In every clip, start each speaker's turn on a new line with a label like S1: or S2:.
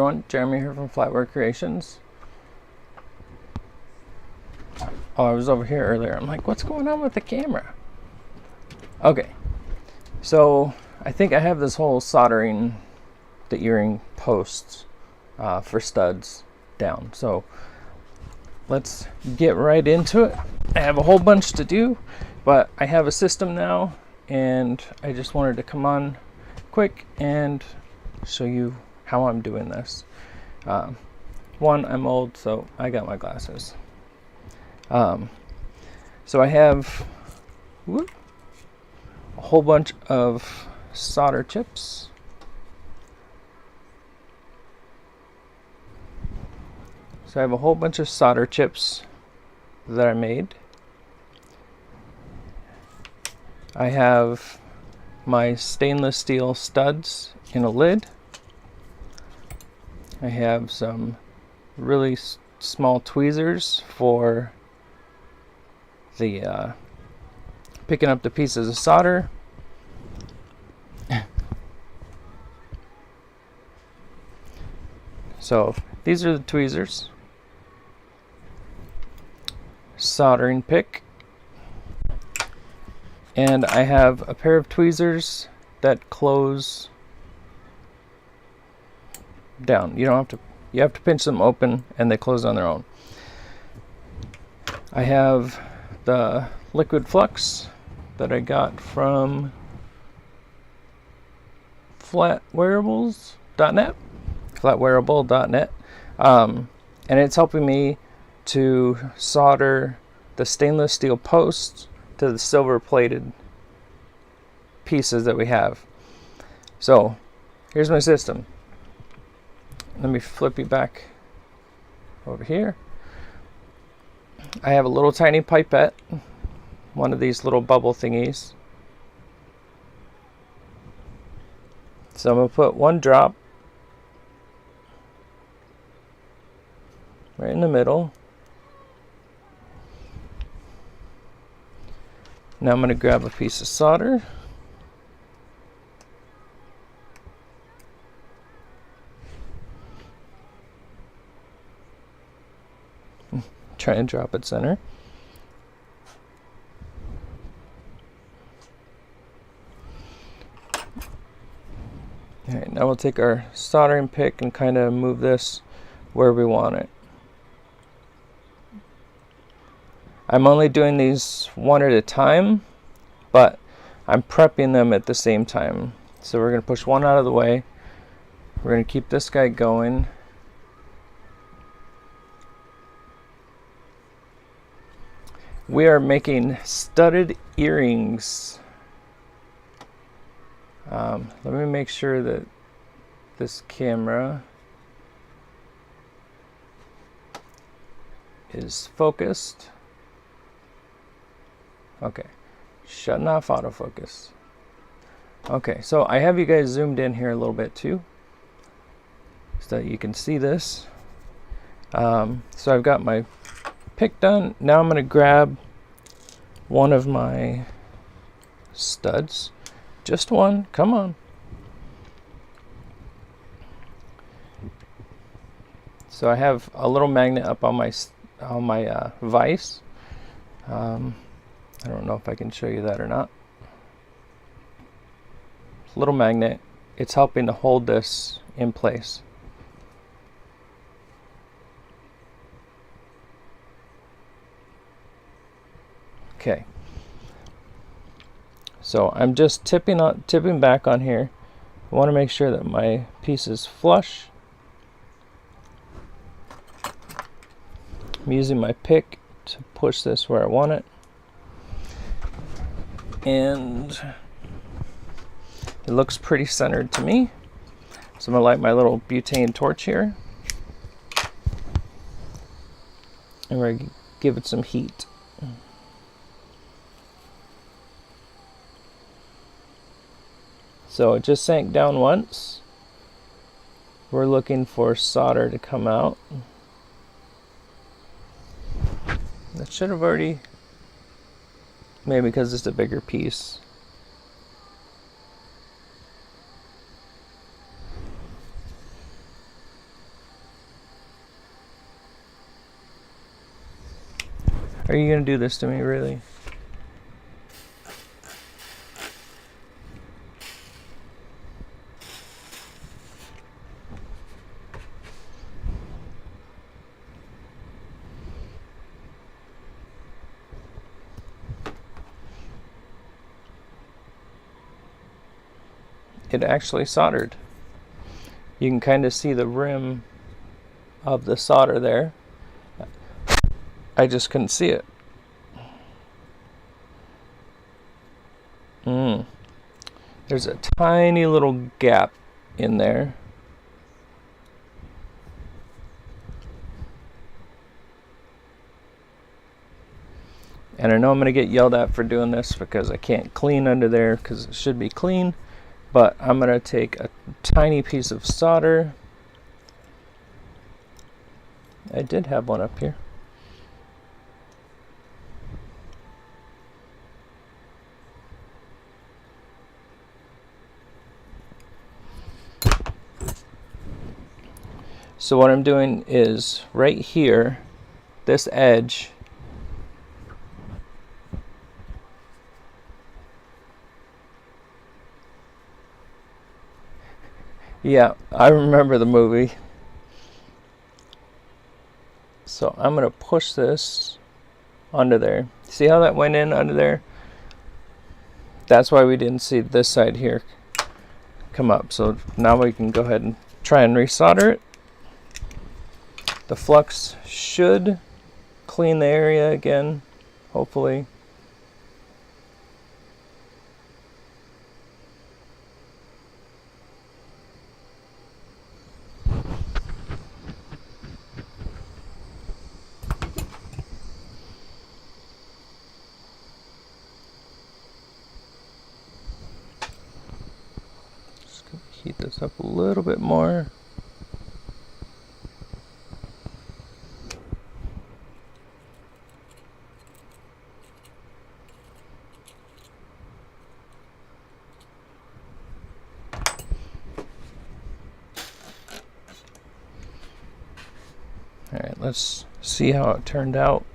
S1: everyone, Jeremy here from Flatware Creations. Oh, I was over here earlier. I'm like, what's going on with the camera? Okay, so I think I have this whole soldering the earring posts for studs down. So let's get right into it. I have a whole bunch to do, but I have a system now, and I just wanted to come on quick and show you how I'm doing this. One, I'm old, so I got my glasses. So I have a whole bunch of solder chips. So I have a whole bunch of solder chips that I made. I have my stainless steel studs in a lid. I have some really small tweezers for the picking up the pieces of solder. So these are the tweezers. Soldering pick. And I have a pair of tweezers that close down. You have to pinch them open and they close on their own. I have the liquid flux that I got from flatwearable.net, and it's helping me to solder the stainless steel posts to the silver plated pieces that we have. So here's my system. Let me flip you back over here. I have a little tiny pipette, one of these little bubble thingies. So I'm going to put one drop right in the middle. Now I'm going to grab a piece of solder. Try and drop it center. Alright, now we'll take our soldering pick and kind of move this where we want it. I'm only doing these one at a time, but I'm prepping them at the same time. So we're going to push one out of the way. We're going to keep this guy going. We are making studded earrings. Let me make sure that this camera is focused. Okay, shutting off autofocus. Okay, so I have you guys zoomed in here a little bit too, so that you can see this. So I've got my pick done. Now I'm going to grab one of my studs. Just one, come on. So I have a little magnet up on my vise. I don't know if I can show you that or not. Little magnet. It's helping to hold this in place. Okay. So I'm just tipping back on here. I want to make sure that my piece is flush. I'm using my pick to push this where I want it. And it looks pretty centered to me. So I'm going to light my little butane torch here. And we're going to give it some heat. So it just sank down once. We're looking for solder to come out. That should have already, maybe because it's a bigger piece. Are you gonna do this to me, really? It actually soldered. You can kind of see the rim of the solder there. I just couldn't see it. There's a tiny little gap in there. And I know I'm going to get yelled at for doing this because I can't clean under there because it should be clean. But I'm going to take a tiny piece of solder. I did have one up here. So what I'm doing is right here, this edge, yeah, I remember the movie. So I'm going to push this under there. See how that went in under there? That's why we didn't see this side here come up. So now we can go ahead and try and resolder it. The flux should clean the area again, hopefully. Just gonna heat this up a little bit more. Alright, let's see how it turned out.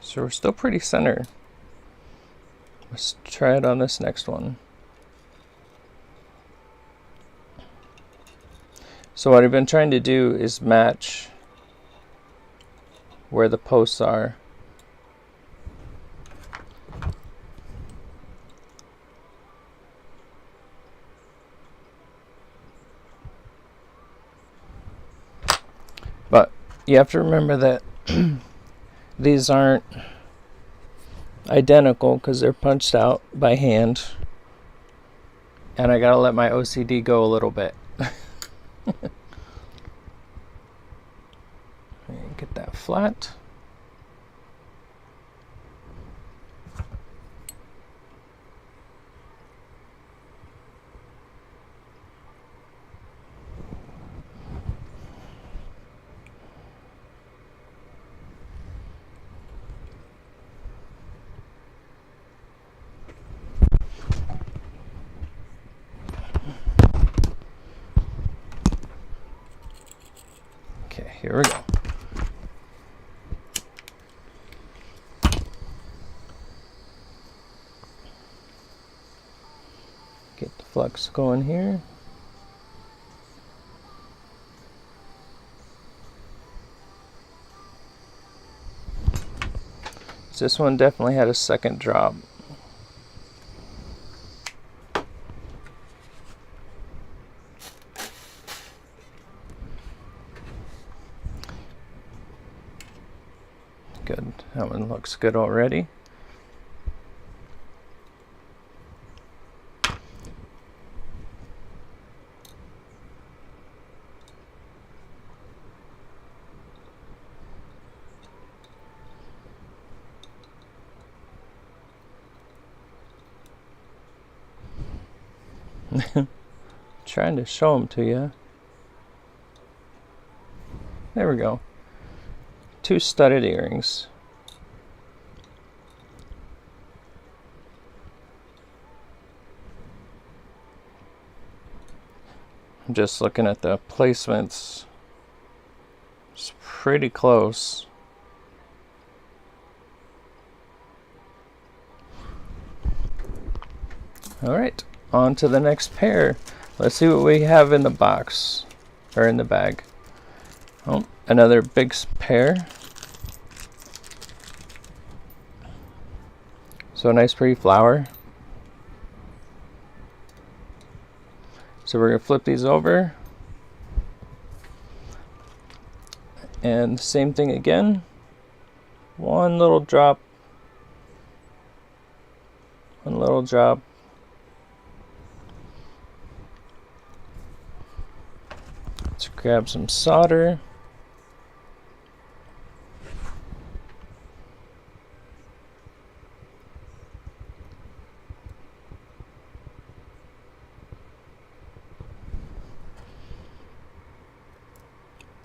S1: So we're still pretty center. Let's try it on this next one. So what I've been trying to do is match where the posts are. But you have to remember that these aren't identical because they're punched out by hand. And I gotta let my OCD go a little bit. Get that flat. Okay, here we go. Get the flux going here. This one definitely had a second drop. Good. That one looks good already. Trying to show them to you. There we go. 2 studded earrings. I'm just looking at the placements. It's pretty close. Alright, on to the next pair. Let's see what we have in the box, or in the bag. Oh, another big pair. So a nice pretty flower. So we're going to flip these over. And same thing again. One little drop. One little drop. Let's grab some solder.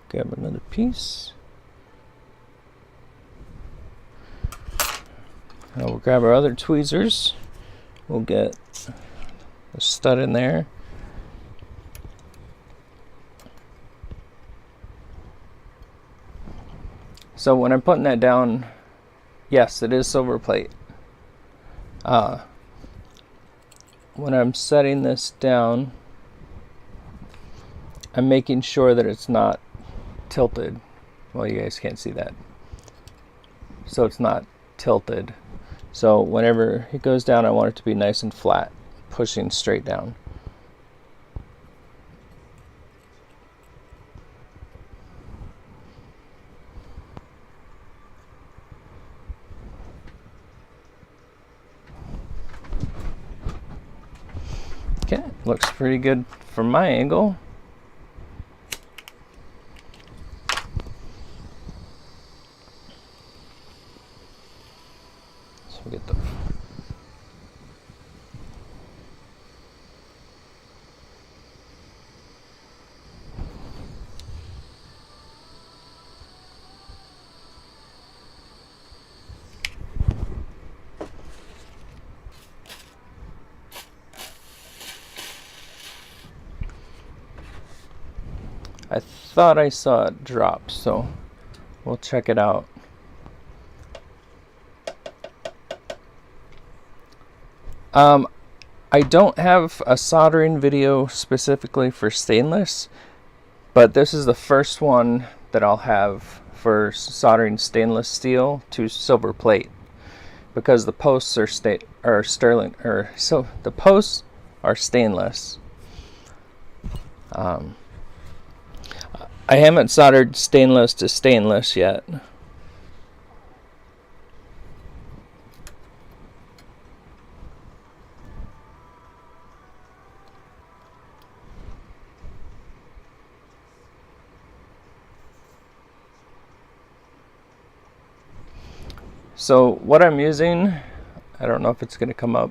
S1: Grab another piece. Now we'll grab our other tweezers. We'll get a stud in there. So when I'm putting that down, yes, it is silver plate. When I'm setting this down, I'm making sure that it's not tilted. Well, you guys can't see that. So it's not tilted. So whenever it goes down, I want it to be nice and flat, pushing straight down. Okay, looks pretty good from my angle. So we get the I thought I saw it drop, so we'll check it out. I don't have a soldering video specifically for stainless, but this is the first one that I'll have for soldering stainless steel to silver plate, because the posts are sterling, or so the posts are stainless. I haven't soldered stainless to stainless yet. So what I'm using, I don't know if it's going to come up.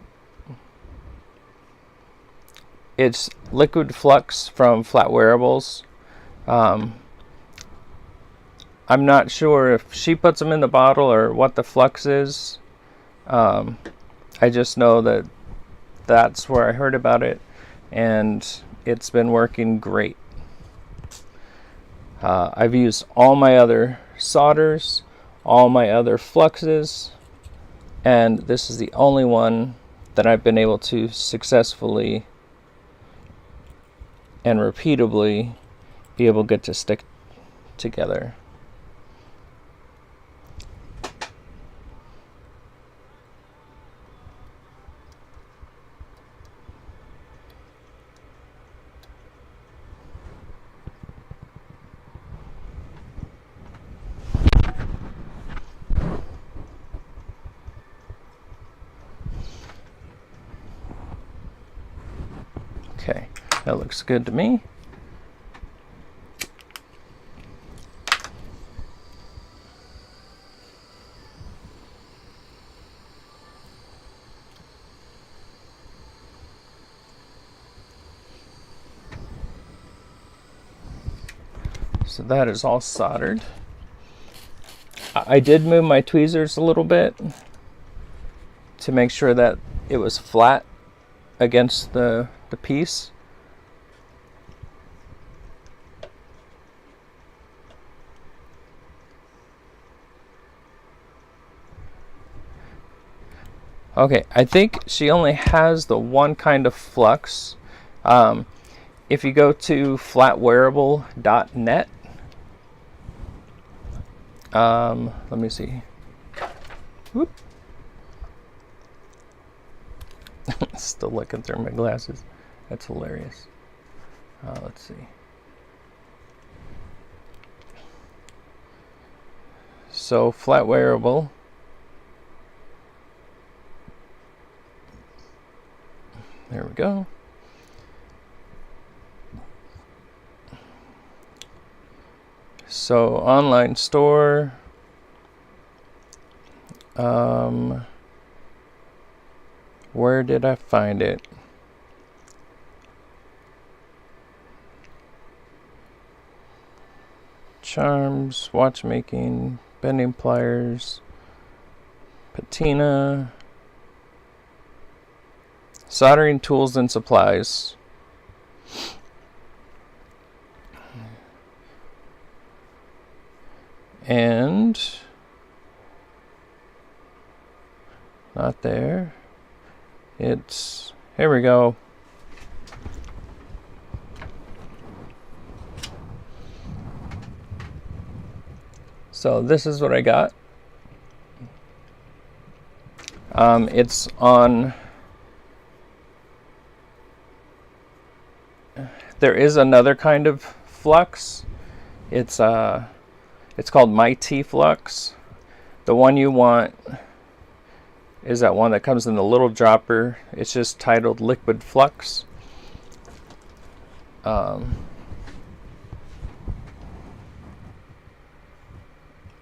S1: It's liquid flux from Flatware. I'm not sure if she puts them in the bottle or what the flux is. I just know that that's where I heard about it, and it's been working great. I've used all my other solders, all my other fluxes, and this is the only one that I've been able to successfully and repeatably be able to get to stick together. Okay, that looks good to me. So that is all soldered. I did move my tweezers a little bit to make sure that it was flat against the piece. Okay, I think she only has the one kind of flux. If you go to flatwearable.net, let me see. Whoop. Still looking through my glasses. That's hilarious. Let's see. So Flatwearable. There we go. So online store. Where did I find it? Charms, watchmaking, bending pliers, patina, soldering tools and supplies. And not there. It's, here we go. So this is what I got. It's on, there is another kind of flux. It's called My Tea Flux. The one you want is that one that comes in the little dropper. It's just titled Liquid Flux.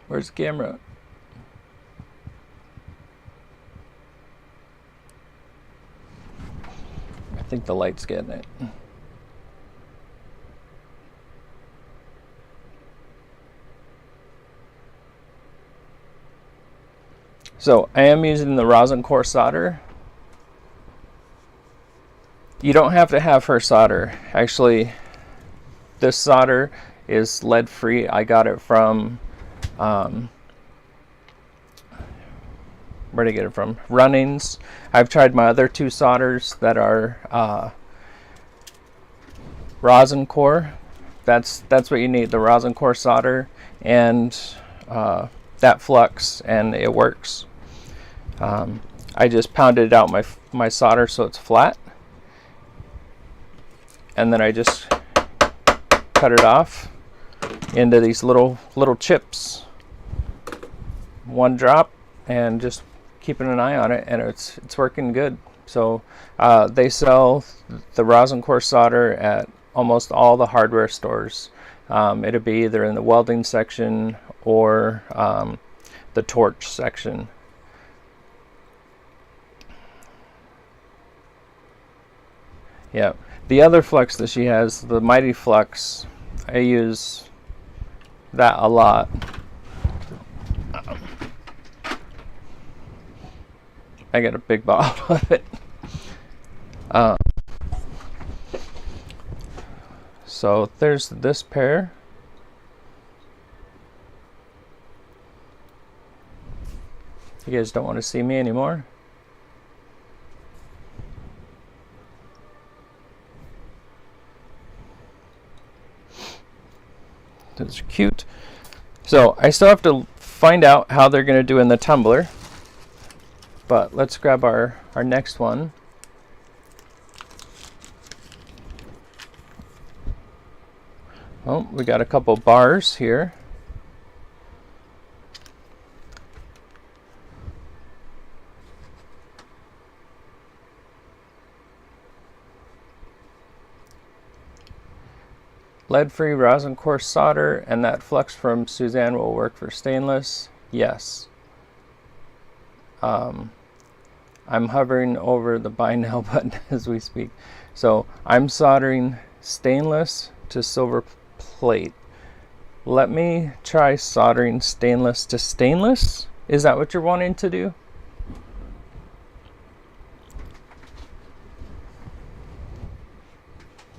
S1: Where's the camera? I think the light's getting it. So I am using the rosin core solder. You don't have to have her solder. Actually, this solder is lead free. I got it from, where did I get it from? Runnings. I've tried my other two solders that are rosin core. That's what you need, the rosin core solder and that flux, and it works. I just pounded out my solder so it's flat, and then I just cut it off into these little chips, one drop, and just keeping an eye on it, and it's working good. So they sell the rosin core solder at almost all the hardware stores. It'll be either in the welding section or the torch section. Yeah, the other flux that she has, the Mighty Flux, I use that a lot. I got a big bottle of it. So there's this pair. You guys don't want to see me anymore? Those are cute. So I still have to find out how they're going to do in the tumbler, but let's grab our next one. Oh, we got a couple bars here. Lead-free rosin core solder, and that flux from Suzanne will work for stainless. Yes. I'm hovering over the buy now button as we speak. So I'm soldering stainless to silver plate. let me try soldering stainless to stainless. Is that what you're wanting to do?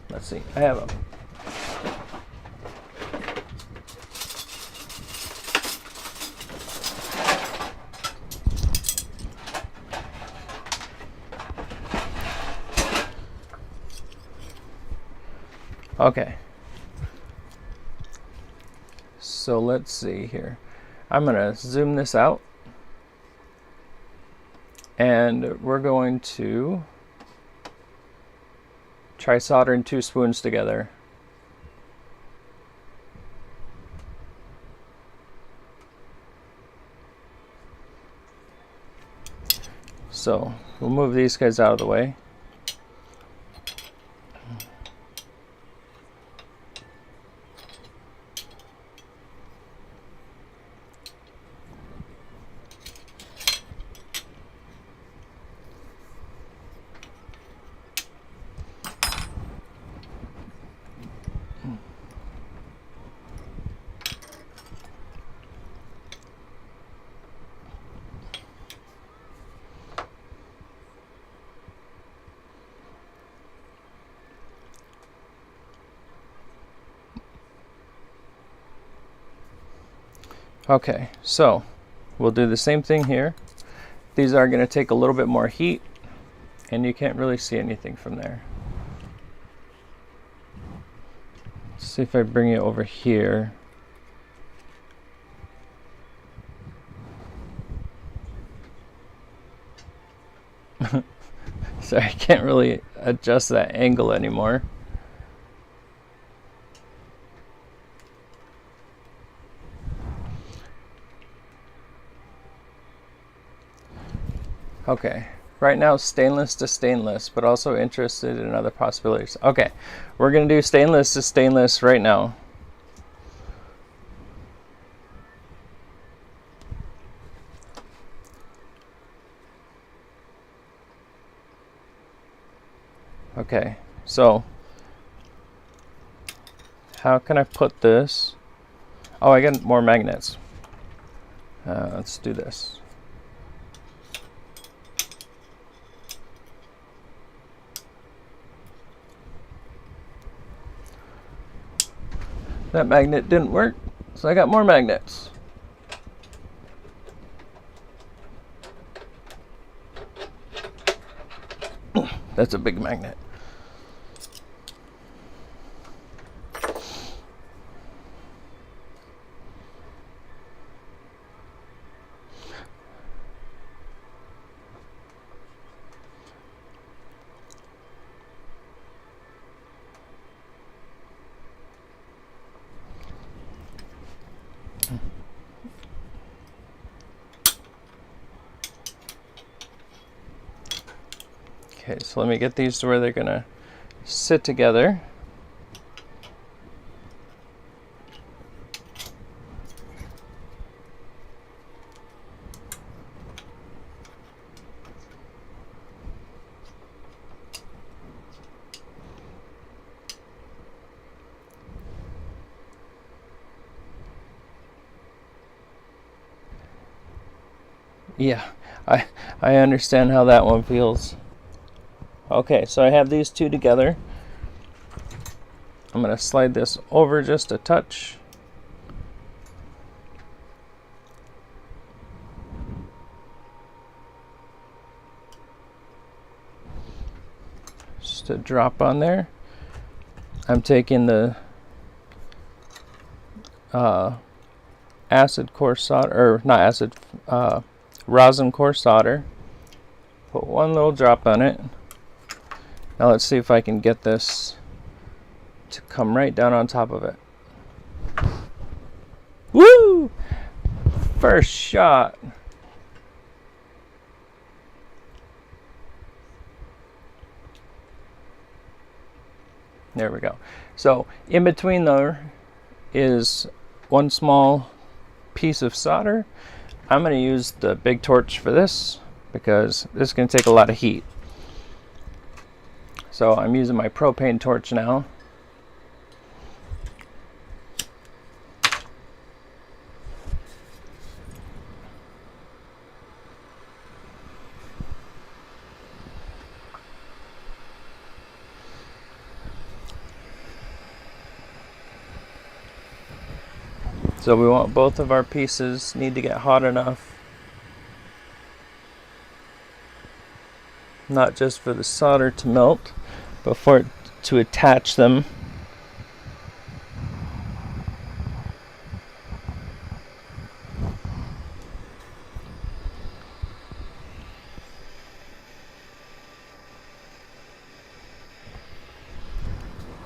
S1: Let's see, I have a okay. So let's see here. I'm gonna zoom this out and we're going to try soldering 2 spoons together. So we'll move these guys out of the way. Okay, so we'll do the same thing here. These are going to take a little bit more heat, and you can't really see anything from there. Let's see if I bring it over here. Sorry, I can't really adjust that angle anymore. Okay, right now stainless to stainless, but also interested in other possibilities. Okay, we're going to do stainless to stainless right now. Okay, so how can I put this? Oh, I got more magnets. Let's do this. That magnet didn't work, so I got more magnets. That's a big magnet. Okay, so let me get these to where they're gonna sit together. Yeah, I understand how that one feels. Okay, so I have these two together. I'm going to slide this over just a touch. Just a drop on there. I'm taking the acid core solder, or not acid, rosin core solder. Put one little drop on it. Now let's see if I can get this to come right down on top of it. Woo! First shot. There we go. So in between there is one small piece of solder. I'm going to use the big torch for this because this is going to take a lot of heat. So I'm using my propane torch now. So we want both of our pieces need to get hot enough, not just for the solder to melt, but for it to attach them.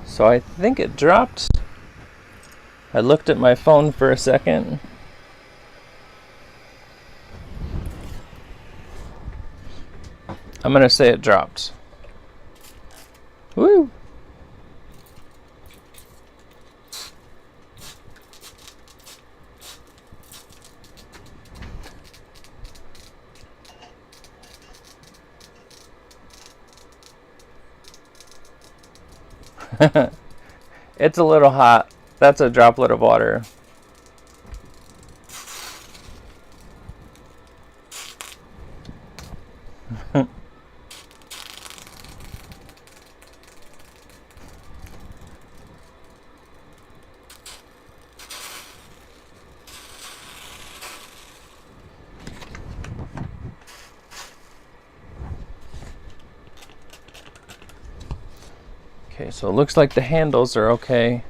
S1: So I think it dropped. I looked at my phone for a second. I'm gonna say it dropped. Woo! It's a little hot. That's a droplet of water. Okay, so it looks like the handles are okay.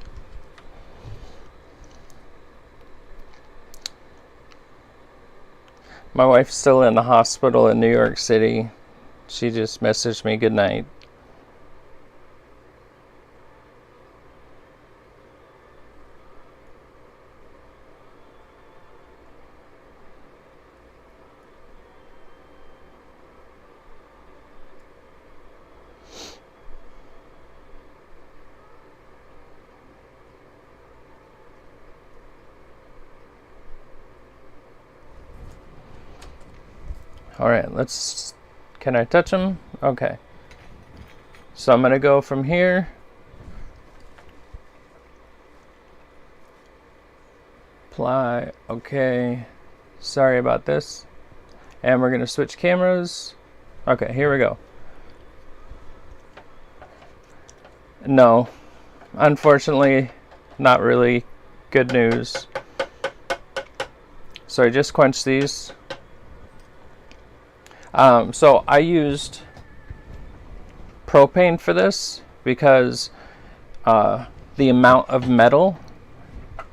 S1: My wife's still in the hospital in New York City. She just messaged me good night. All right, let's, can I touch them? Okay. So I'm gonna go from here. Apply, okay. Sorry about this. And we're gonna switch cameras. Okay, here we go. No, unfortunately, not really good news. So I just quenched these. So I used propane for this because the amount of metal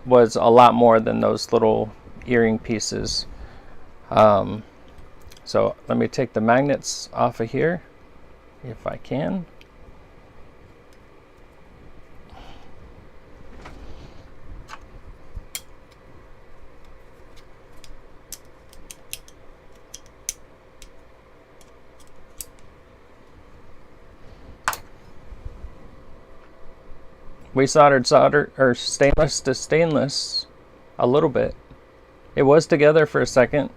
S1: was a lot more than those little earring pieces. So let me take the magnets off of here if I can. We soldered stainless to stainless a little bit. It was together for a second.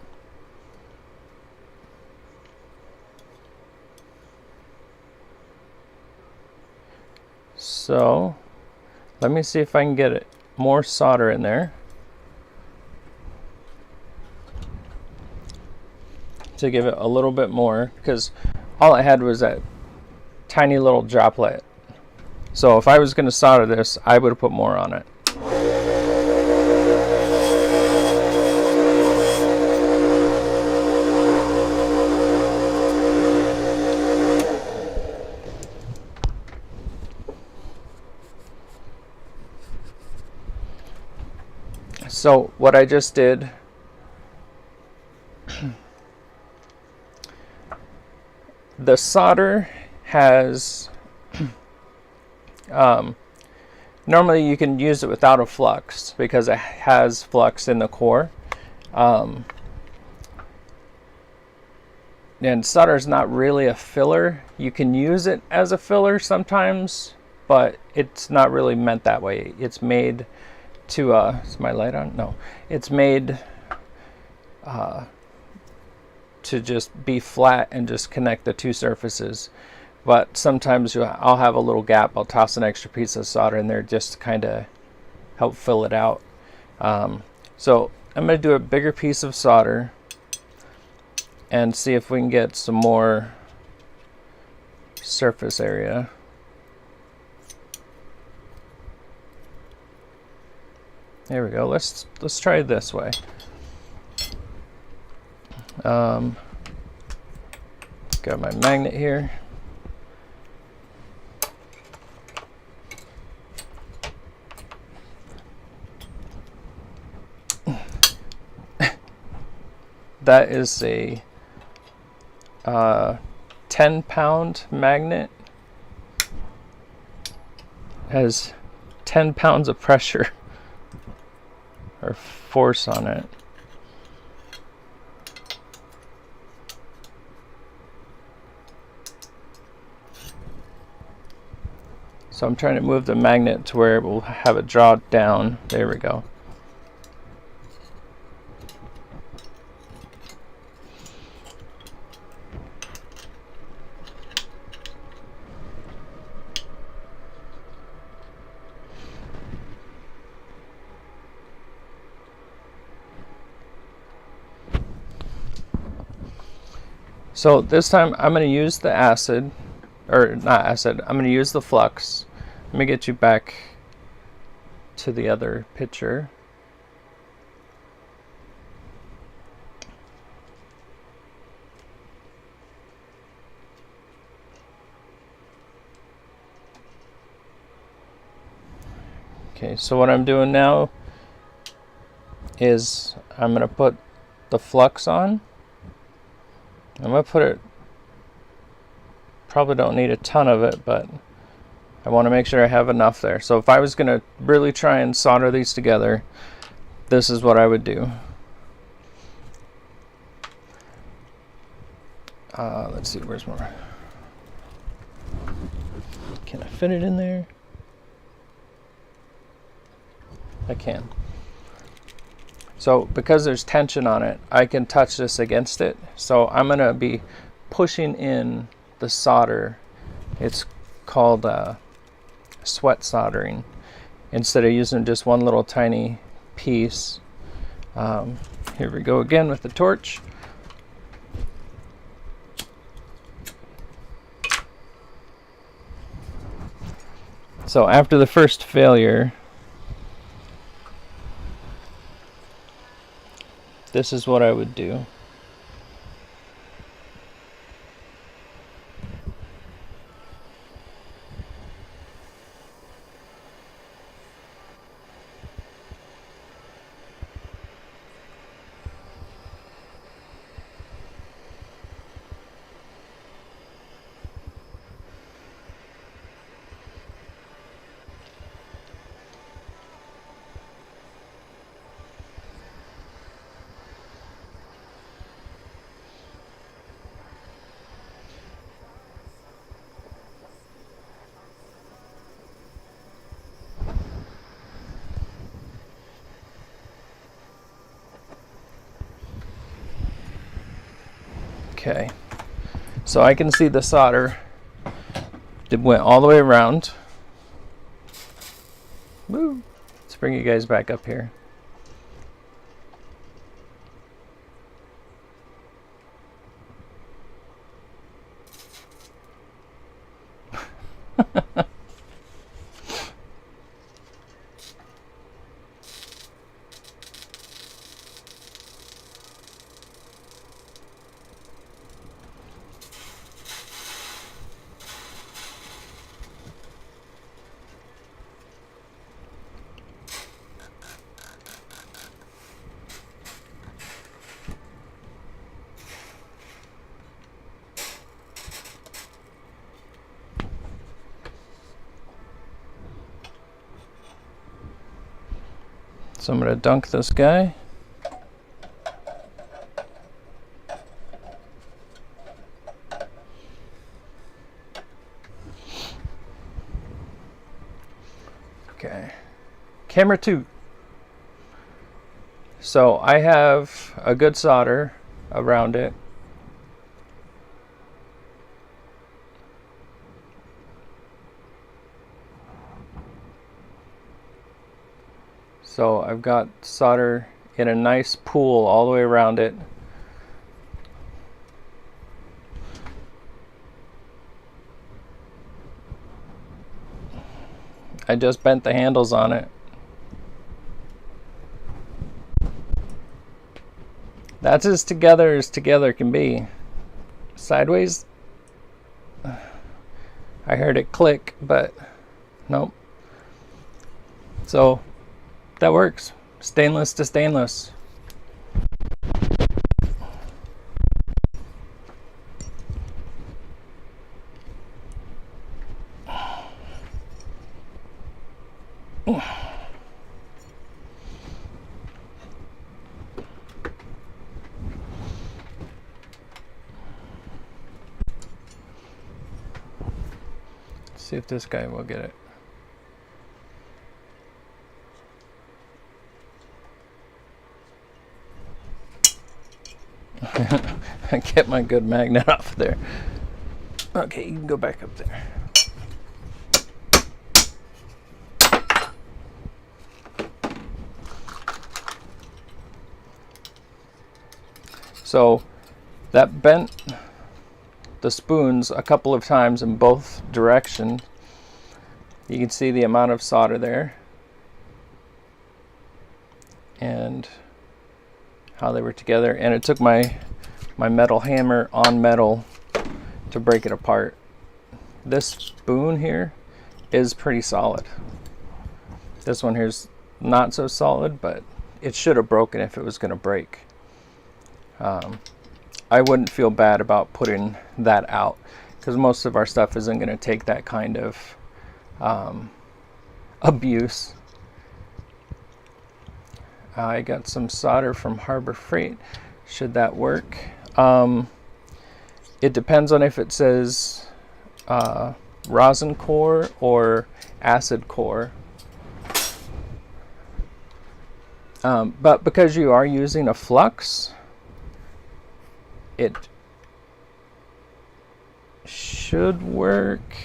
S1: So let me see if I can get it more solder in there to give it a little bit more, because all I had was that tiny little droplet. So if I was going to solder this, I would have put more on it. So what I just did, the solder has normally you can use it without a flux because it has flux in the core. And solder is not really a filler. You can use it as a filler sometimes, but it's not really meant that way. It's made to, is my light on? No. It's made to just be flat and just connect the two surfaces. But sometimes I'll have a little gap. I'll toss an extra piece of solder in there just to kind of help fill it out. So I'm going to do a bigger piece of solder and see if we can get some more surface area. There we go. Let's try it this way. Got my magnet here. That is a 10-pound magnet. Has 10 pounds of pressure or force on it. So I'm trying to move the magnet to where it will have it draw down. There we go. So this time I'm going to use the acid, or not acid, I'm going to use the flux. Let me get you back to the other picture. Okay, so what I'm doing now is I'm going to put the flux on. I'm going to put it, probably don't need a ton of it, but I want to make sure I have enough there. So if I was going to really try and solder these together, this is what I would do. Let's see, where's more? Can I fit it in there? I can. So because there's tension on it, I can touch this against it. So I'm going to be pushing in the solder. It's called sweat soldering. Instead of using just one little tiny piece. Here we go again with the torch. So after the first failure, this is what I would do. Okay, so I can see the solder. It went all the way around. Woo. Let's bring you guys back up here. So I'm going to dunk this guy. Okay. Camera 2. So I have a good solder around it. So I've got solder in a nice pool all the way around it. I just bent the handles on it. That's as together can be. Sideways, I heard it click, but nope. So that works. Stainless to stainless. See if this guy will get it. I get my good magnet off there. Okay, you can go back up there. So that bent the spoons a couple of times in both directions. You can see the amount of solder there and how they were together, and it took my metal hammer on metal to break it apart. This spoon here is pretty solid. This one here's not so solid, but it should have broken if it was going to break. I wouldn't feel bad about putting that out because most of our stuff isn't going to take that kind of abuse. I got some solder from Harbor Freight. Should that work? It depends on if it says rosin core or acid core. But because you are using a flux, it should work.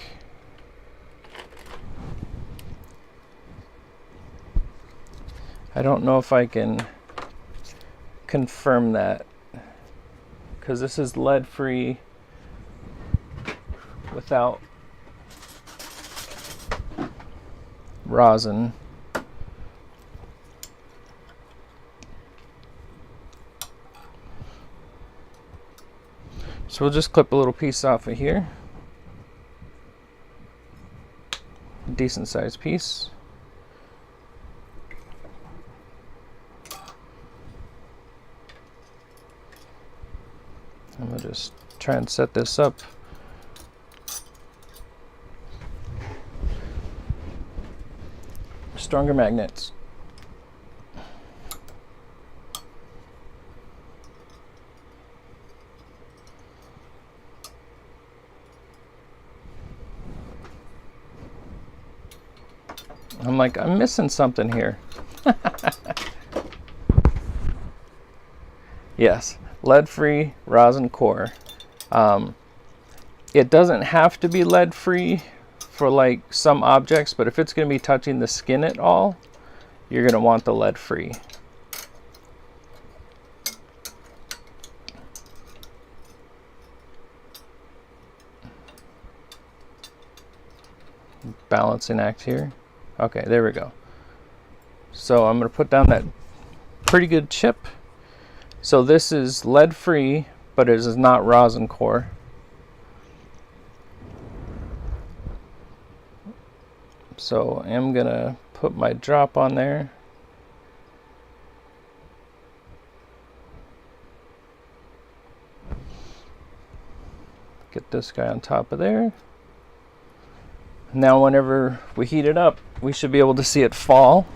S1: I don't know if I can confirm that because this is lead free without rosin. So we'll just clip a little piece off of here. Decent sized piece. I'm gonna just try and set this up. Stronger magnets. I'm like, I'm missing something here. Yes, lead-free rosin core. It doesn't have to be lead-free for like some objects, but if it's going to be touching the skin at all, you're going to want the lead-free. Balancing act here. Okay, there we go. So I'm going to put down that pretty good chip. So this is lead free, but it is not rosin core. So I'm going to put my drop on there. Get this guy on top of there. Now whenever we heat it up, we should be able to see it fall.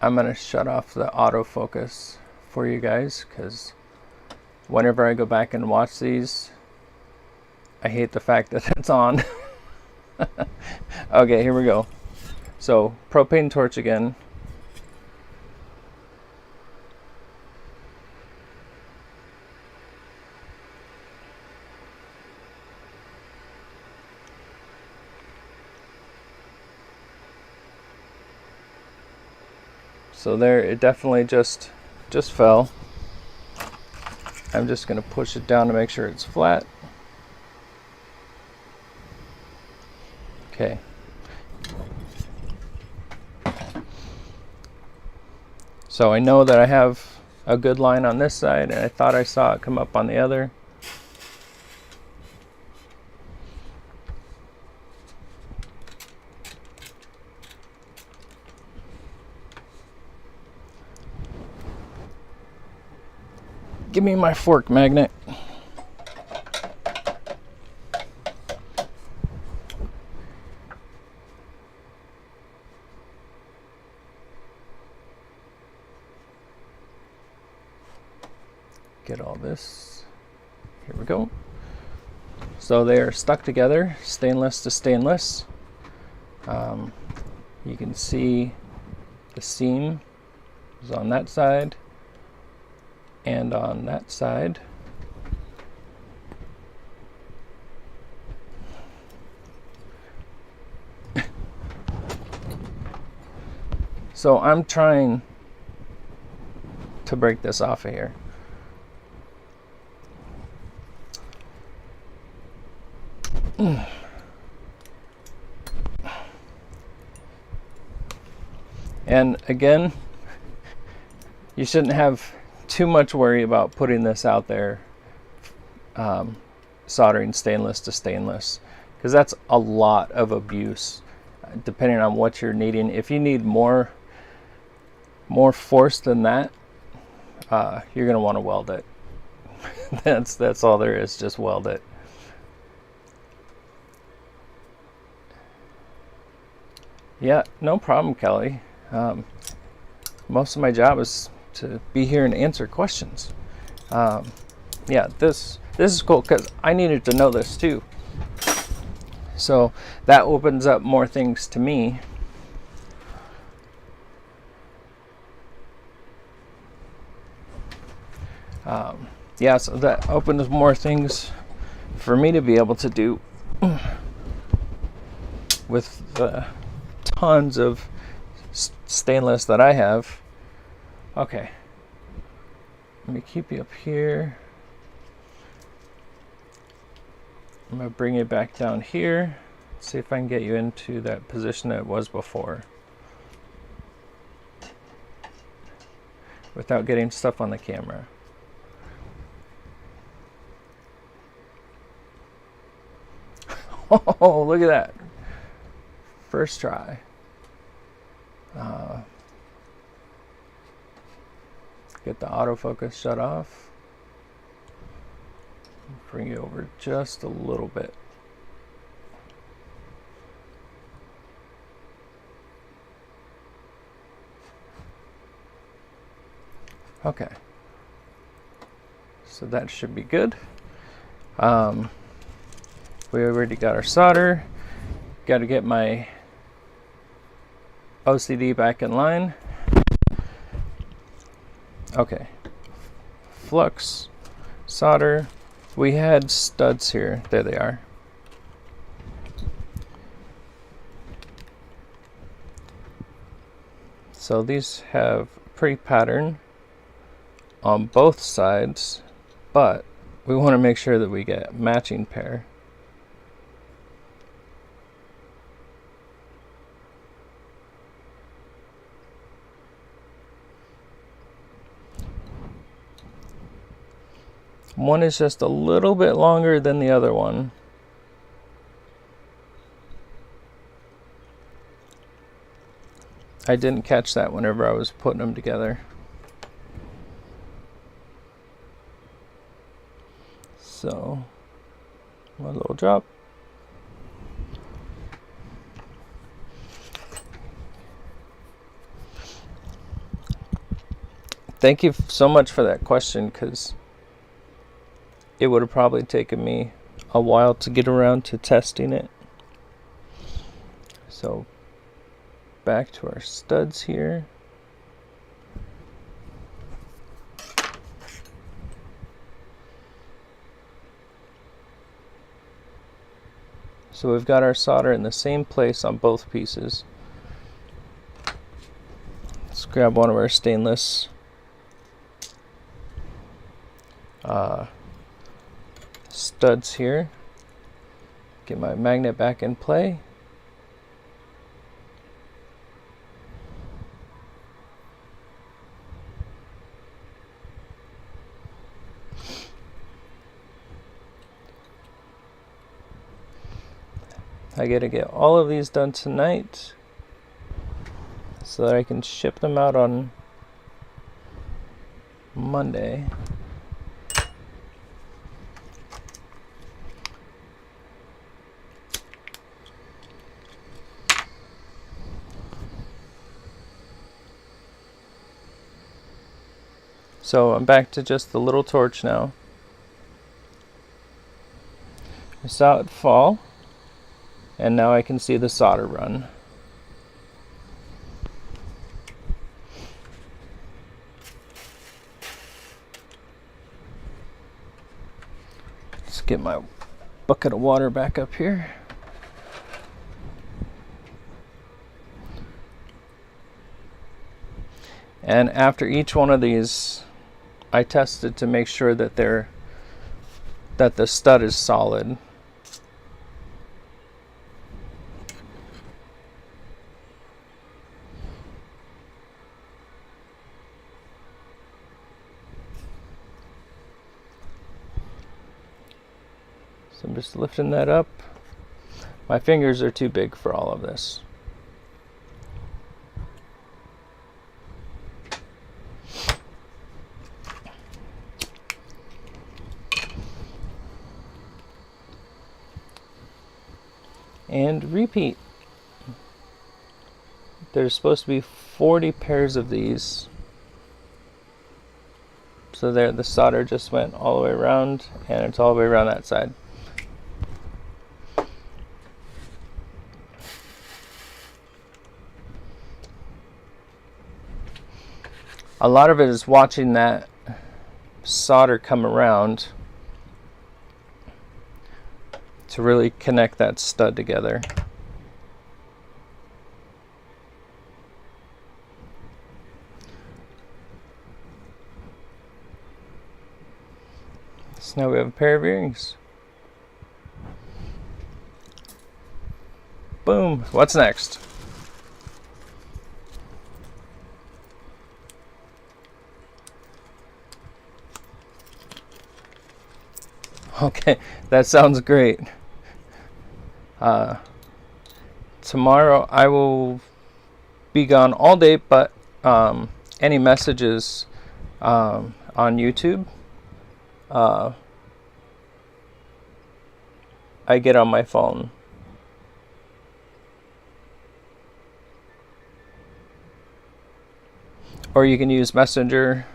S1: I'm going to shut off the autofocus for you guys because whenever I go back and watch these, I hate the fact that it's on. Okay, here we go. So propane torch again. So there, it definitely just fell. I'm just going to push it down to make sure it's flat. Okay. So I know that I have a good line on this side, and I thought I saw it come up on the other. Give me my fork magnet. Get all this. Here we go. So they are stuck together, stainless to stainless. You can see the seam is on that side and on that side. So I'm trying to break this off of here. And again, you shouldn't have too much worry about putting this out there, soldering stainless to stainless, because that's a lot of abuse depending on what you're needing. If you need more force than that, you're going to want to weld it. That's all there is, just weld it. Yeah, no problem, Kelly. Most of my job is to be here and answer questions. Yeah, this is cool because I needed to know this too. So that opens up more things to me. Yeah, so that opens more things for me to be able to do with the tons of stainless that I have. Okay, let me keep you up here. I'm gonna bring it back down here. See if I can get you into that position that it was before without getting stuff on the camera. Oh, look at that. First try. Get the autofocus shut off. Bring it over just a little bit. Okay. So that should be good. We already got our solder. Got to get my OCD back in line. Okay. Flux, solder. We had studs here. There they are. So these have a pretty pattern on both sides, but we want to make sure that we get a matching pair. One is just a little bit longer than the other one. I didn't catch that whenever I was putting them together. So, one little drop. Thank you so much for that question, because it would have probably taken me a while to get around to testing it. So back to our studs here. So we've got our solder in the same place on both pieces. Let's grab one of our stainless studs here. Get my magnet back in play. I gotta get all of these done tonight so that I can ship them out on Monday. So I'm back to just the little torch now. I saw it fall, and now I can see the solder run. Let's get my bucket of water back up here. And after each one of these, I tested to make sure that the stud is solid. So I'm just lifting that up. My fingers are too big for all of this. And repeat. There's supposed to be 40 pairs of these. So there, the solder just went all the way around, and it's all the way around that side. A lot of it is watching that solder come around to really connect that stud together. So now we have a pair of earrings. Boom. What's next? Okay, that sounds great. Tomorrow I will be gone all day, but any messages on YouTube, I get on my phone. Or you can use Messenger.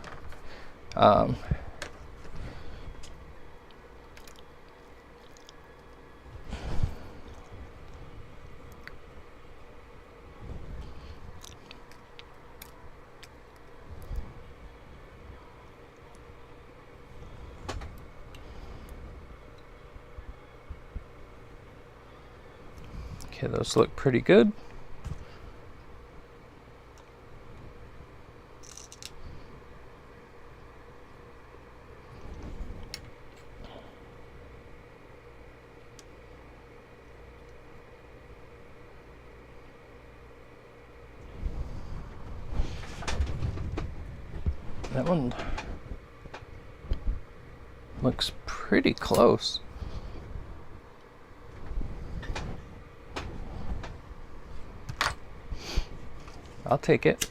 S1: Okay, those look pretty good. That one looks pretty close. I'll take it.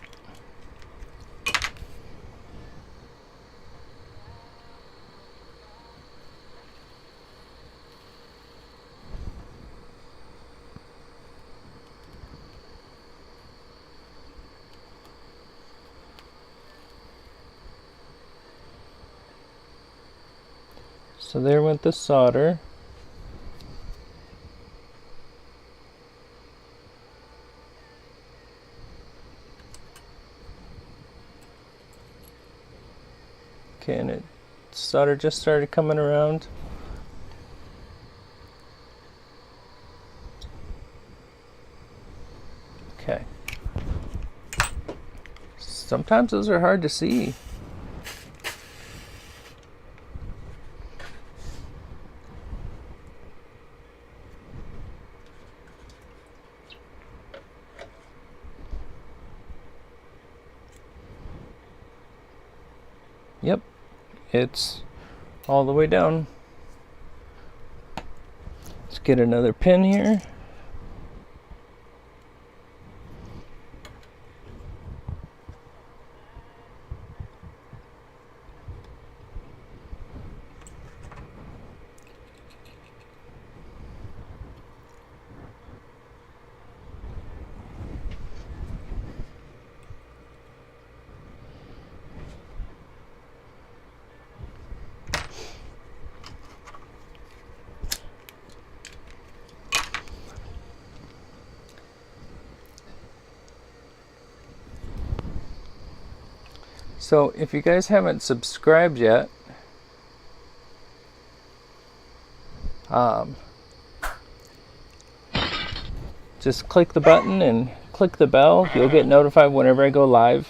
S1: So there went the solder. Okay, and solder just started coming around. Okay. Sometimes those are hard to see. Yep, it's all the way down. Let's get another pin here. So if you guys haven't subscribed yet, just click the button and click the bell. You'll get notified whenever I go live.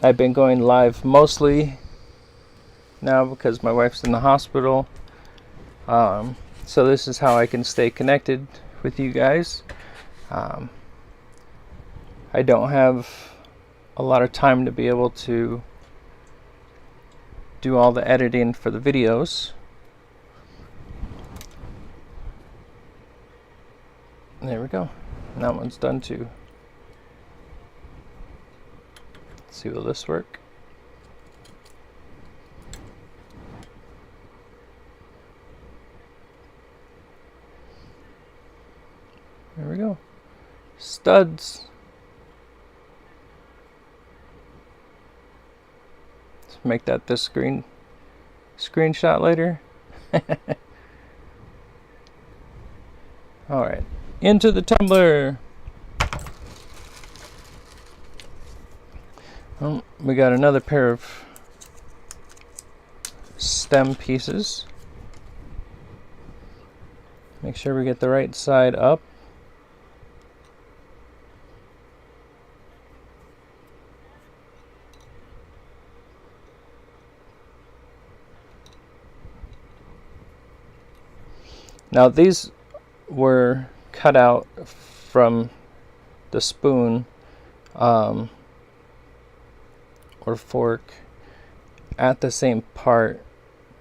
S1: I've been going live mostly now because my wife's in the hospital. So this is how I can stay connected with you guys. I don't have a lot of time to be able to do all the editing for the videos. There we go. And that one's done too. Let's see, will this work? There we go. Studs. Let's make that this screenshot later. All right. Into the tumbler. Oh, we got another pair of stem pieces. Make sure we get the right side up. Now these were cut out from the spoon or fork at the same part,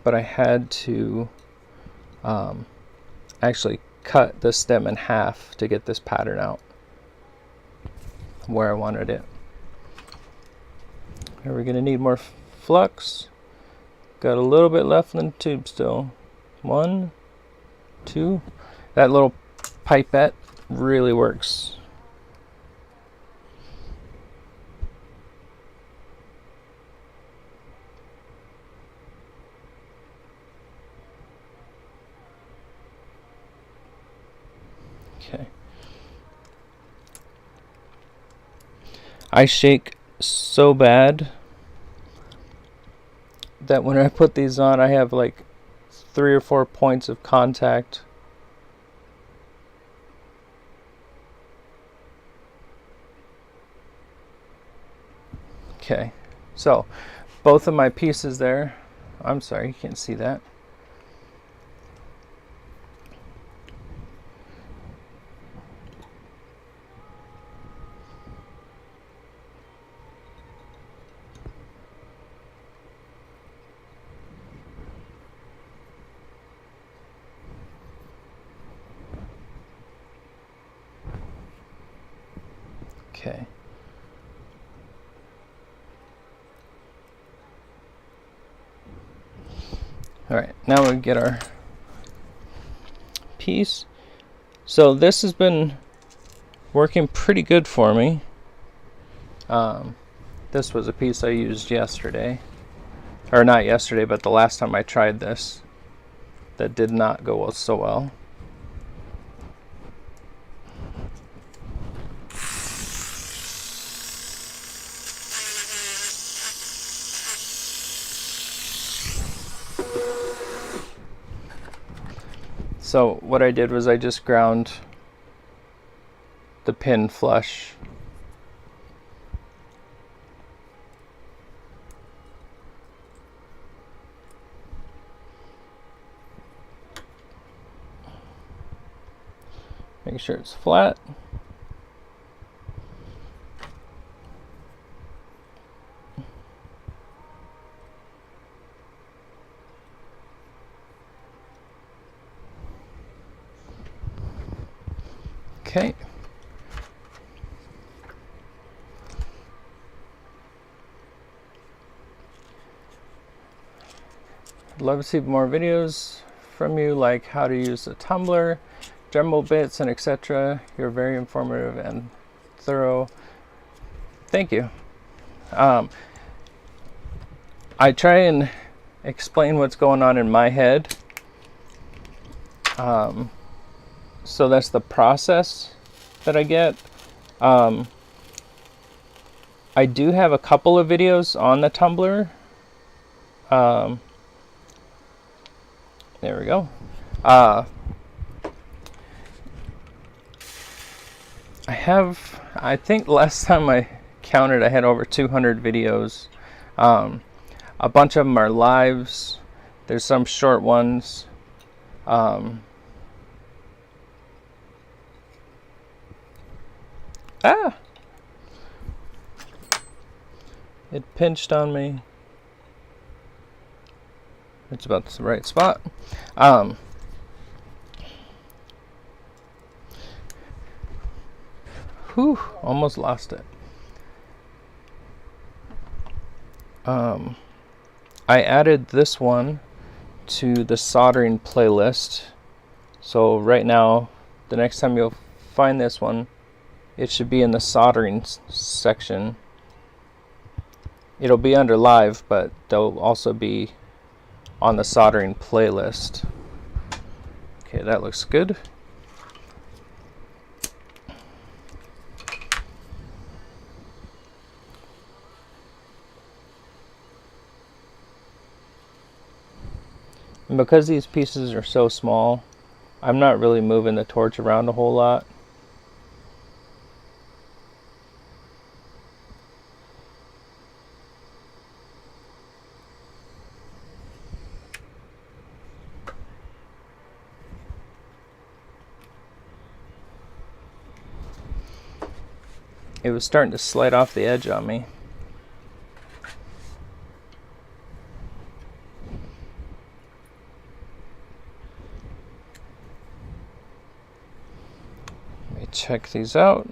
S1: but I had to actually cut the stem in half to get this pattern out where I wanted it. Are we going to need more flux? Got a little bit left in the tube still. 1, 2. That little pipette really works. Okay. I shake so bad that when I put these on, I have like 3 or 4 points of contact. Okay, so both of my pieces there, I'm sorry, you can't see that. Okay. All right, now we get our piece. So this has been working pretty good for me. This was a piece I used yesterday, or not yesterday, but the last time I tried this, that did not go so well. So what I did was I just ground the pin flush. Make sure it's flat. Okay. I'd love to see more videos from you, like how to use a tumbler, Dremel bits, and etc. You're very informative and thorough. Thank you. I try and explain what's going on in my head. So that's the process that I get. I do have a couple of videos on the Tumblr. There we go. I think last time I counted, I had over 200 videos. A bunch of them are lives. There's some short ones. It pinched on me. It's about the right spot. Whew, almost lost it. I added this one to the soldering playlist. So right now, the next time you'll find this one, it should be in the soldering section. It'll be under live, but they'll also be on the soldering playlist. Okay, that looks good. And because these pieces are so small, I'm not really moving the torch around a whole lot. It was starting to slide off the edge on me. Let me check these out.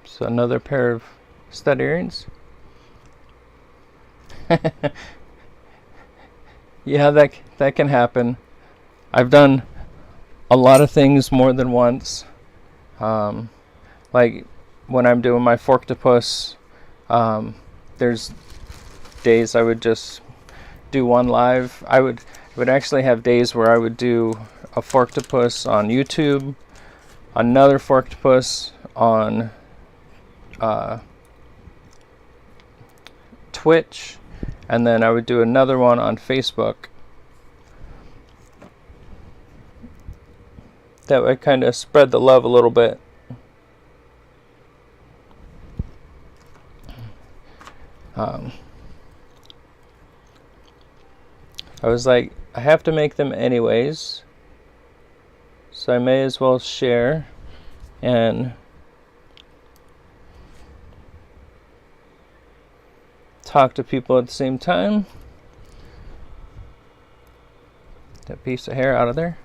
S1: So another pair of stud earrings. Yeah, that can happen. I've done a lot of things more than once. Like when I'm doing my forktopus, there's days I would just do one live. I would actually have days where I would do a forktopus on YouTube, another forktopus on Twitch, and then I would do another one on Facebook. That would kind of spread the love a little bit. I was like, I have to make them anyways, so I may as well share and talk to people at the same time. That piece of hair out of there.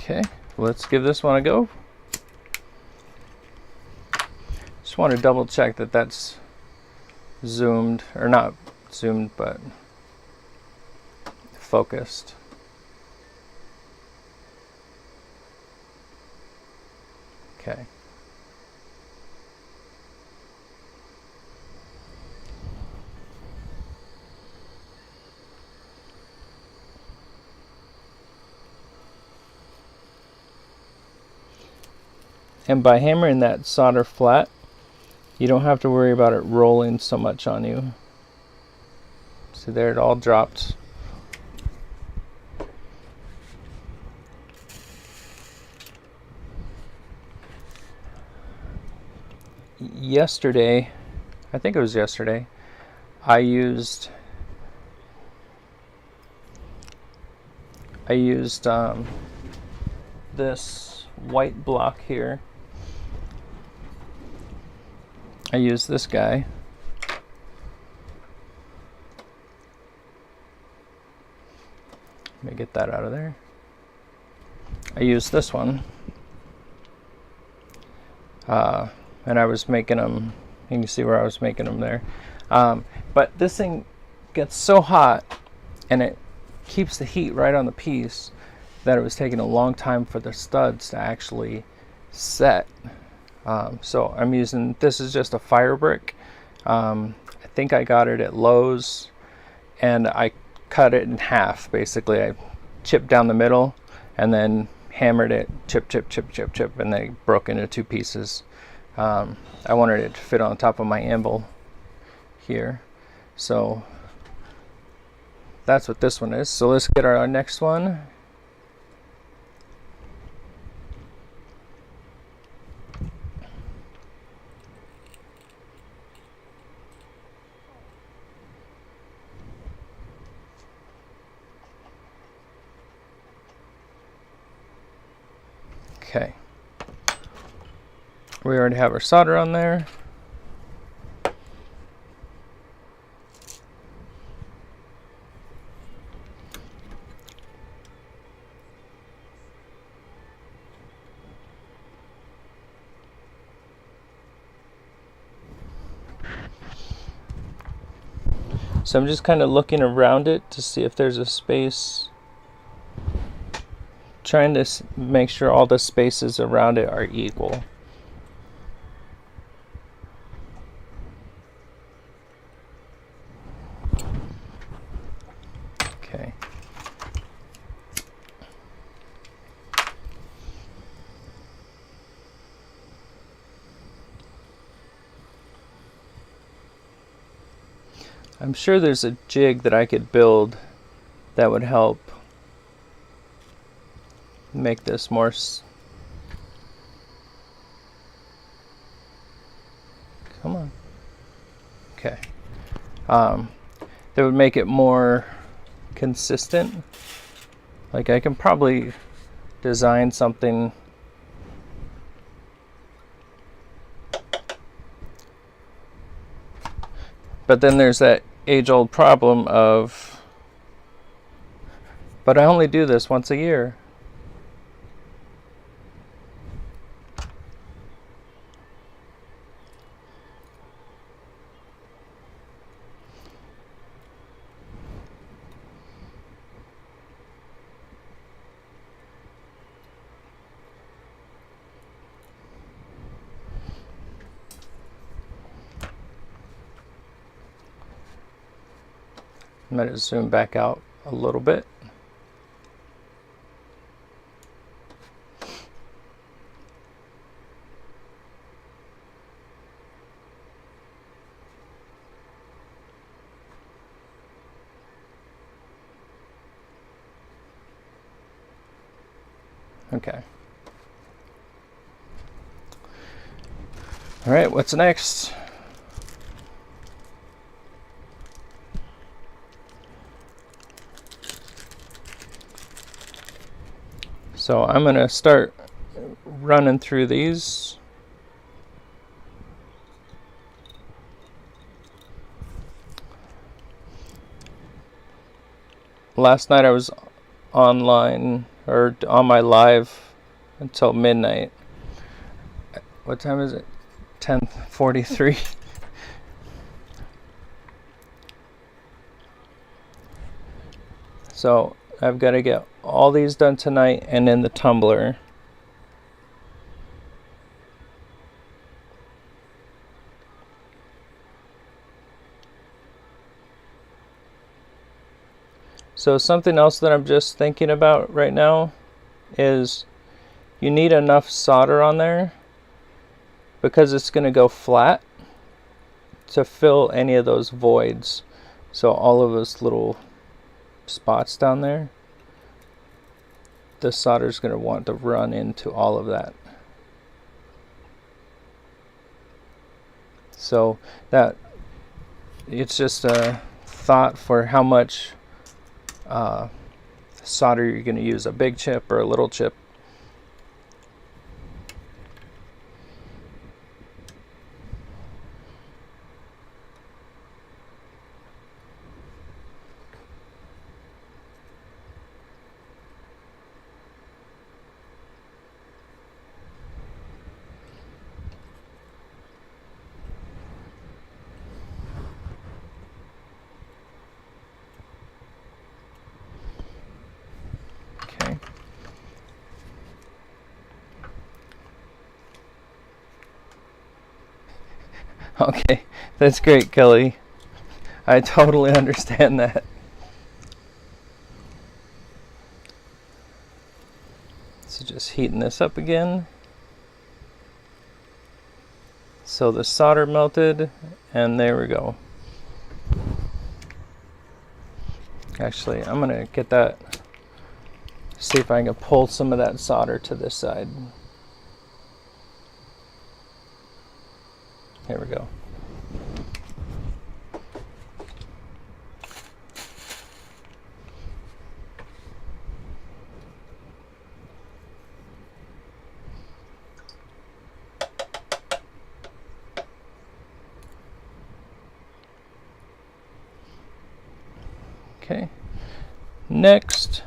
S1: Okay, let's give this one a go. Just want to double check that that's zoomed, or not zoomed, but focused. Okay. And by hammering that solder flat, you don't have to worry about it rolling so much on you. See there, it all dropped. Yesterday, I think it was yesterday, I used this white block here I use this guy. Let me get that out of there. I use this one. And I was making them, you can see where I was making them there. But this thing gets so hot and it keeps the heat right on the piece that it was taking a long time for the studs to actually set. So I'm using, this is just a fire brick. I think I got it at Lowe's, and I cut it in half. Basically, I chipped down the middle and then hammered it, chip, chip, chip, chip, chip, and they broke into 2 pieces. I wanted it to fit on top of my anvil here. So that's what this one is. So let's get our next one. Okay. We already have our solder on there. So I'm just kind of looking around it to see if there's a space, trying to make sure all the spaces around it are equal. Okay. I'm sure there's a jig that I could build that would help make this more come on. Okay. That would make it more consistent. Like, I can probably design something but then there's that age-old problem of, but I only do this once a year. I'm going to zoom back out a little bit. Okay. All right, what's next? So I'm going to start running through these. Last night I was online, or on my live, until midnight. What time is it? 10:43. So I've got to get all these done tonight and in the tumbler. So something else that I'm just thinking about right now is you need enough solder on there, because it's going to go flat, to fill any of those voids. So all of those little spots down there, the solder is going to want to run into all of that. So that, it's just a thought for how much solder you're going to use, a big chip or a little chip. Okay, that's great, Kelly. I totally understand that. So just heating this up again. So the solder melted, and there we go. Actually, I'm gonna get that, see if I can pull some of that solder to this side. Here we go. Okay, next,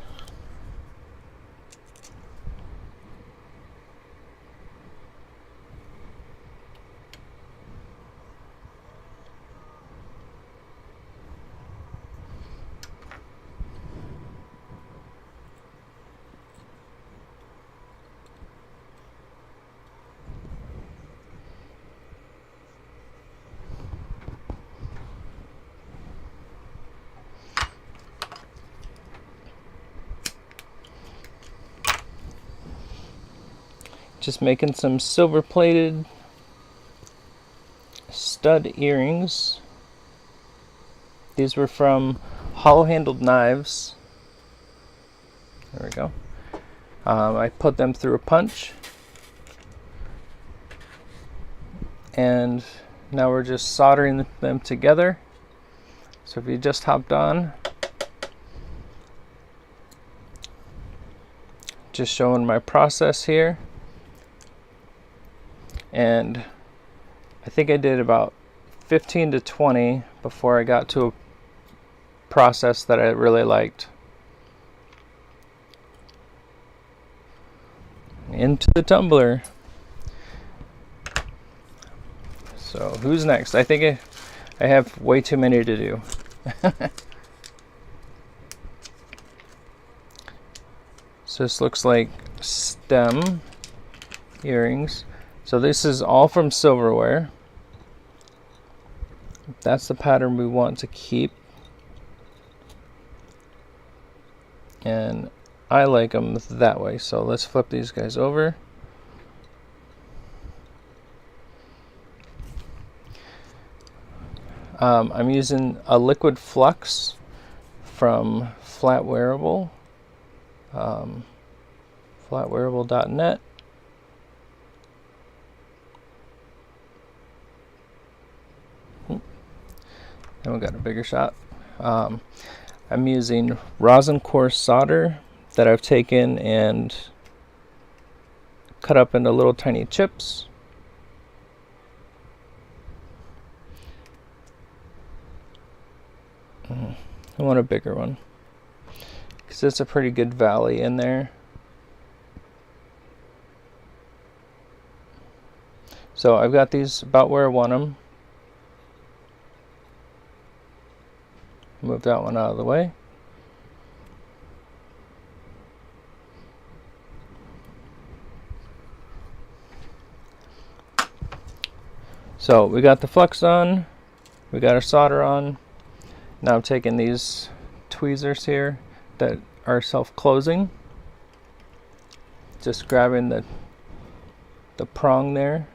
S1: just making some silver plated stud earrings. These were from hollow handled knives. There we go. I put them through a punch, and now we're just soldering them together. So if you just hopped on, just showing my process here. And I think I did about 15 to 20 before I got to a process that I really liked. Into the tumbler. So who's next? I think I have way too many to do. So this looks like stem earrings. So this is all from Silverware. That's the pattern we want to keep. And I like them that way. So let's flip these guys over. I'm using a liquid flux from Flatware, flatwearable.net. And we got a bigger shot. I'm using rosin core solder that I've taken and cut up into little tiny chips. I want a bigger one because it's a pretty good valley in there. So I've got these about where I want them. Move that one out of the way. So we got the flux on, we got our solder on. Now I'm taking these tweezers here that are self-closing, just grabbing the prong there,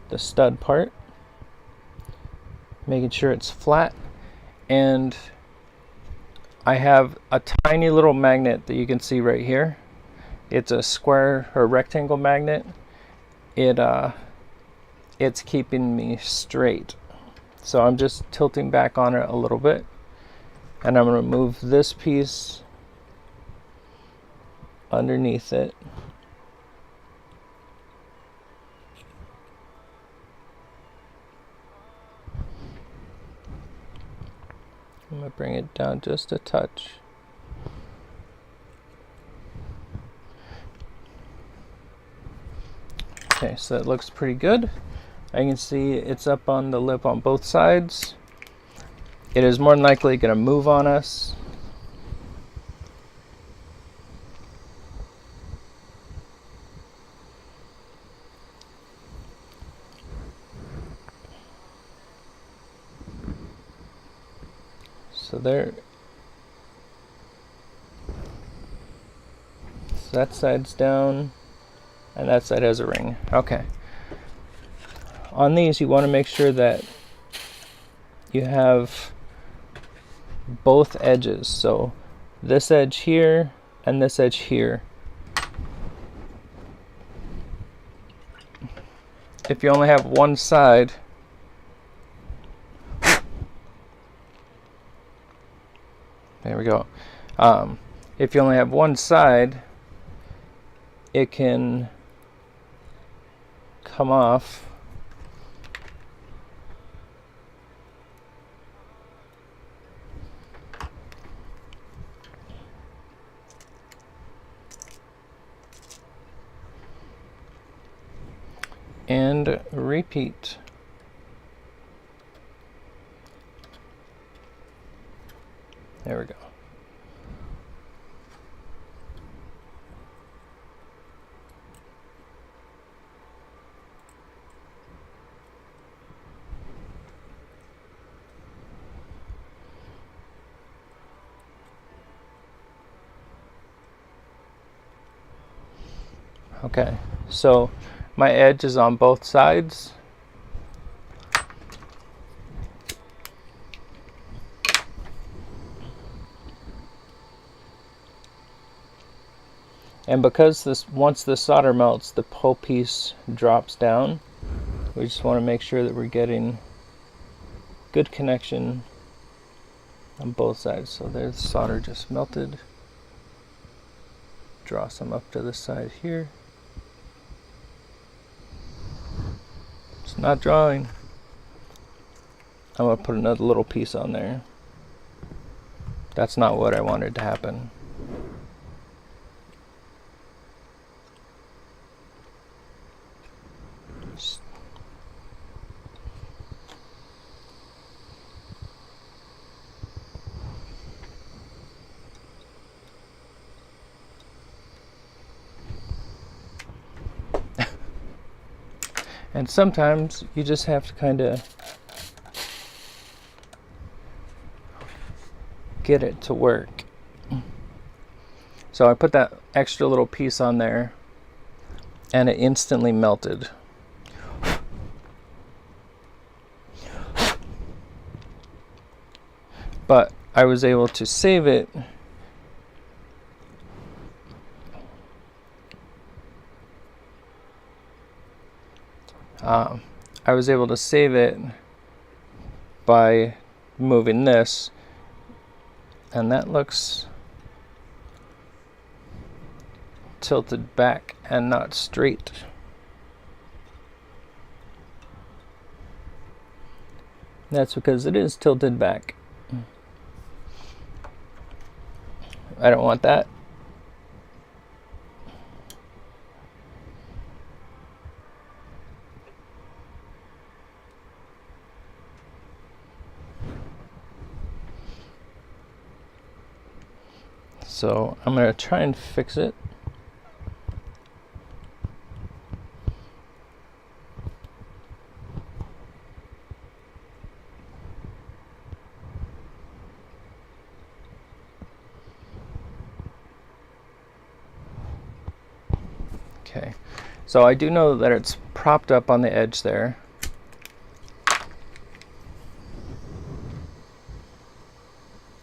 S1: the stud part, making sure it's flat. And I have a tiny little magnet that you can see right here. It's a square or rectangle magnet. It's keeping me straight. So I'm just tilting back on it a little bit, and I'm going to move this piece underneath it. I'm going to bring it down just a touch. Okay, so that looks pretty good. I can see it's up on the lip on both sides. It is more than likely going to move on us. So there. So that side's down, and that side has a ring. Okay. On these, you want to make sure that you have both edges. So this edge here and this edge here. If you only have one side, there we go. If you only have one side, it can come off. And repeat. There we go. Okay, so my edge is on both sides. And because once the solder melts, the whole piece drops down, we just want to make sure that we're getting good connection on both sides. So there's the solder just melted. Draw some up to the side here. It's not drawing. I'm going to put another little piece on there. That's not what I wanted to happen. And sometimes you just have to kind of get it to work. So I put that extra little piece on there and it instantly melted. But I was able to save it by moving this, and that looks tilted back and not straight. That's because it is tilted back. I don't want that. So I'm going to try and fix it. Okay, so I do know that it's propped up on the edge there.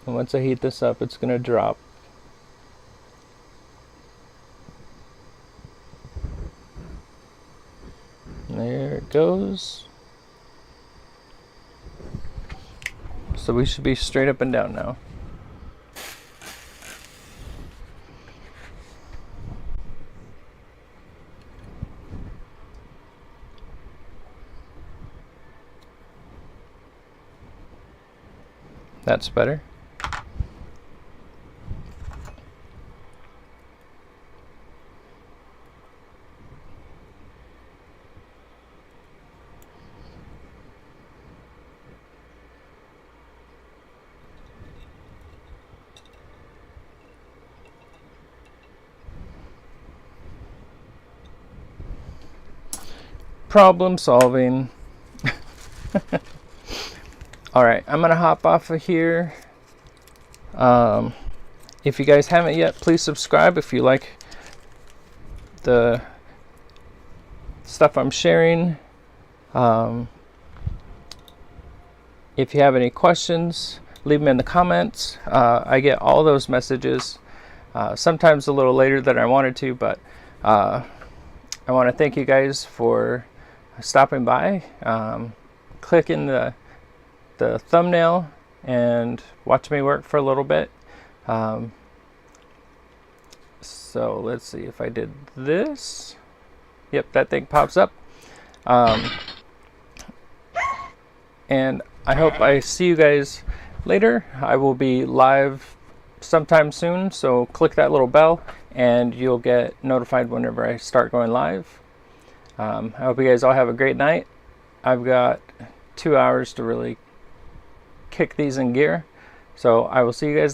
S1: And once I heat this up, it's going to drop. There it goes. So we should be straight up and down now. That's better. Problem solving. All right, I'm gonna hop off of here If you guys haven't yet, please subscribe if you like the stuff I'm sharing. If you have any questions, leave them in the comments. I get all those messages, sometimes a little later than I wanted to, but I want to thank you guys for stopping by, clicking the thumbnail and watching me work for a little bit. So let's see if I did this. Yep, that thing pops up. And I hope I see you guys later. I will be live sometime soon, so click that little bell and you'll get notified whenever I start going live. I hope you guys all have a great night. I've got 2 hours to really kick these in gear, so I will see you guys later.